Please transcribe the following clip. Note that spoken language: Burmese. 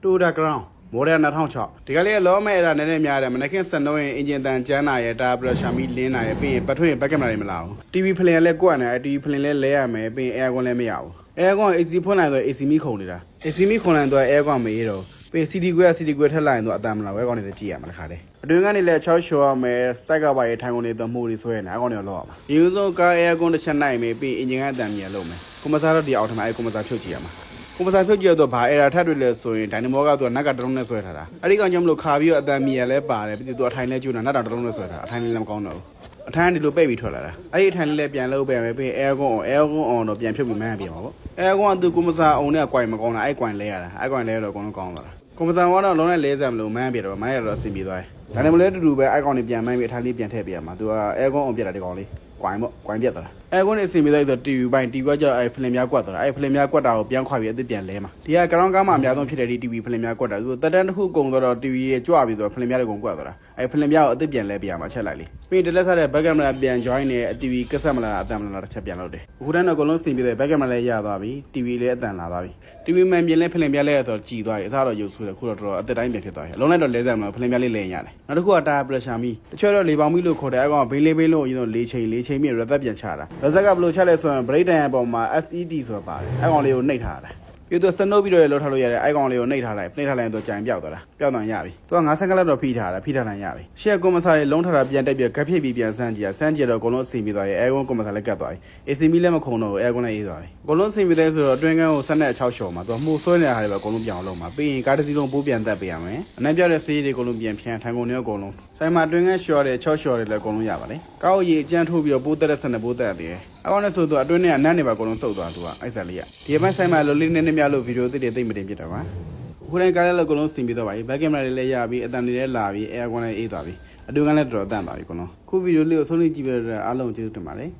တူဒါဂရောင်းမော်ဒယ်2006ဒီကလေးလောမဲအဲ့ဒါနည်းနည်းများတယ်မနက်ခင်း7တော့ရင်အင်ဂျင်တန်ကျန်းနာရဲ့တာပရရှာမီလင်းနာရဲ့ပြီးရင်ပတ်ထွင်ဘက်ကင်မရာတွေမလာဘူး TV ဖလင်လည်းကွက်နေတယ် TV ဖလင်လည်းလဲရမယ်ပြီးရင် aircon လည်းမရဘူး aircon AC ဖွင့်လိုက်တော့ AC မီးခုန်နေတာ AC မီးခုန်လိုက်တော့ aircon မအေးတော့ပြီး CD ကွဲ CD ကွဲထက်လိုက်ရင်တော့အတန်မလာဘူး aircon တွေကြည့်ရမှာတစ်ခါတည်းအတွင်းကနေလည်း6ရှော်ရမယ်စိုက်ကပါရဲ့ထိုင်ကုန်တွေတော့မှုတွေဆွဲနေ aircon တွေလောက်ရမှာဒီလိုဆိုကား aircon တစ်ချက်နိုင်မယ်ပြီးအင်ဂျင်ကအတန်မြင်လုံးမယ်ကွန်ပရဆာတော့ဒီအောက်ထမှာအဲကွန်ပရဆာဖြုတ်ကြည့်ရမှာကွန်ပရဆာဖြုတ်ကြည့်တော့ဘာအဲ့ဒါထပ်တွေ့လဲဆိုရင်ဒိုင်နမောကတော့နက်ကတလုံးနဲ့ဆွဲထားတာအဲ့ဒီကောင်ကြောင့်မလို့ခါပြီးတော့အတန်မြင်လဲပါတယ်ပြီးတော့အထိုင်လဲကျူးတာနက်တောင်တလုံးနဲ့ဆွဲထားအထိုင်လေးလည်းမကောင်းတော့ဘူးအထိုင်ဒီလိုပိတ်ပြီးထွက်လာတာအဲ့ဒီအထိုင်လေးလည်းပြန်လုပ်ပေးမယ်ပြီး aircon on တော့ပြန်ဖြုတ်ပြီးမှန်းပြန်ပါပေါ့ aircon ကသူကွန်ပရဆာအုံနဲ့ကွိုင်မကောင်းတာအဲ့ကွိုင်လဲရတာအဲ့ကွိုင်လဲတော့အကုန်လုံးကောင်းသွားတာကွန်ပရဆာကတော့လုံးနဲ့လဲစမ်းမလို့မှန်းပြတော့မှန်းရတော့အဆင်ပြေသွားတယ်ဒါနဲ့မလဲတူတူပဲအဲ့ကောင်တွေပြန်မှန်းပြီးအထိုင်လေးပြန်ထည့်ပေးရမှာသူက aircon on ပြတ်တာဒီကောင်လေးကွိုင်ပေါ့ကွိုင်ပြတ်သွားတာအဲကွန်းနေအစီအမီလိုက်ဆို TV ပိုင်း TV ကကြောက်အဲဖလင်များကွက်သွားတာအဲဖလင်များကွက်တာကိုပြန်ခွာပြီးအသစ်ပြန်လဲမှာဒီကကရောင်းကားမှာအများဆုံးဖြစ်တဲ့ဒီ TV ဖလင်များကွက်တာသူတက်တန်းတစ်ခုကုန်တော့ TV ရဲ့ကြွပြီးတော့ဖလင်များတွေကုန်ကွက်သွားတာအဲဖလင်များကိုအသစ်ပြန်လဲပြရမှာချက်လိုက်လေပြီးတလက်ဆက်တဲ့ back camera ပြန် join နေ TV ကက်ဆက်မလာအတန်မလာတစ်ချက်ပြန်လုပ်တယ်အခုတန်းတော့အကုန်လုံးစင်ပြီးတဲ့ back camera လည်းရသွားပြီ TV လည်းအတန်လာသွားပြီ TV မှန်ပြင်လဲဖလင်ပြလဲဆိုတော့ကြည်သွားပြီအစားတော့ရုပ်ဆိုးတယ်ခုတော့တော်တော်အသက်တိုင်းပြန်ဖြစ်သွားပြီအလုံးလိုက်တော့လဲစက်မလို့ဖလင်ပြလေးလဲရတယ်နောက်တစ်ခုကတာပရက်ရှာမီတချို့တော့လေပေါင်မီလို့ခေါ်တယ်အကောင်ဘေးလေးဘေးလို့အရင်တော့၄ချိန်ပြီးရက်သက်ပြန်ချတာရက်သက်ကဘယ်လိုချက်လဲဆိုရင် break time အပေါ်မှာ SED ဆိုတာပါတယ်အကောင်လေးကိုနှိပ်ထားတာပြီးတော့စနိုးပြီးတော့လှုပ်ထားလို့ရတယ်အကောင်လေးကိုနှိပ်ထားလိုက်ရင်တော့ကြိုင်ပြောက်သွားတာပြောက်သွားရပြီသူက9စက္ကန့်လောက်တော့ဖိထားနိုင်ရပြီရှေ့ကွန်မဆာလေးလုံးထားတာပြန်တက်ပြီးကပ်ဖြစ်ပြီးပြန်စမ်းကြည့်တော့အကုန်လုံးအစီပြီးသွားရဲ့အဲကွန်ကွန်မဆာလည်းကတ်သွားပြီ AC မီလည်းမခုံတော့ဘူးအဲကွန်လည်းအေးသွားပြီအကုန်လုံးအစီပြီးတဲ့ဆိုတော့အတွင်းကန်းကိုဆက်နဲ့6ရှော်မှာသူကမှုဆွဲနေတာတွေပဲအကုန်လုံးပြောင်းလုံးမှာပြီးရင်ကားတစ်စီးလုံးပိုးပြန်တက်ပေးရမယ်အနှံ့ပြောက်တဲ့ဆေးတွေအကုန်လုံးပြန်ဖြန်းထိုင်ကုန်တွေအကုန်လုံးဆိုင်မှာအတွင်းကန်းရှော်တယ်6ရှော်တယ်လည်းအကုန်လုံးရပါလေကောက်ရည်အကျန်းထိုးပြီးတော့ပိုးတက်တဲ့ဆက်နဲ့ပိုးတက်သေးတယ်အကောင်နဲ့ဆိုတော့အတွင်းထဲကနန်းနေပါအကုန်လုံးစုပ်သွားသူကအိုက်ဆက်လေးကဒီအပိုင်းဆိုင်မှာလိုလေးနည်းနည်းများလို့ဗီဒီယိုသိမတင်ဖြစ်တာပါခုတိုင်းကားလည်းအကုန်လုံးဆင်ပြီးတော့ပါပြီဘက်ကင်မရာလေးလည်းရပြီအတန်တွေလည်းလာပြီအဲကွန်လည်းအေးသွားပြီအတွင်းကန်းလည်းတော်တော်တန့်သွားပြီအကုန်လုံးခုဗီဒီယိုလေးကိုဆုံးဖြတ်ကြည့်ပြတဲ့အားလုံးကျေးဇူးတင်ပါတယ်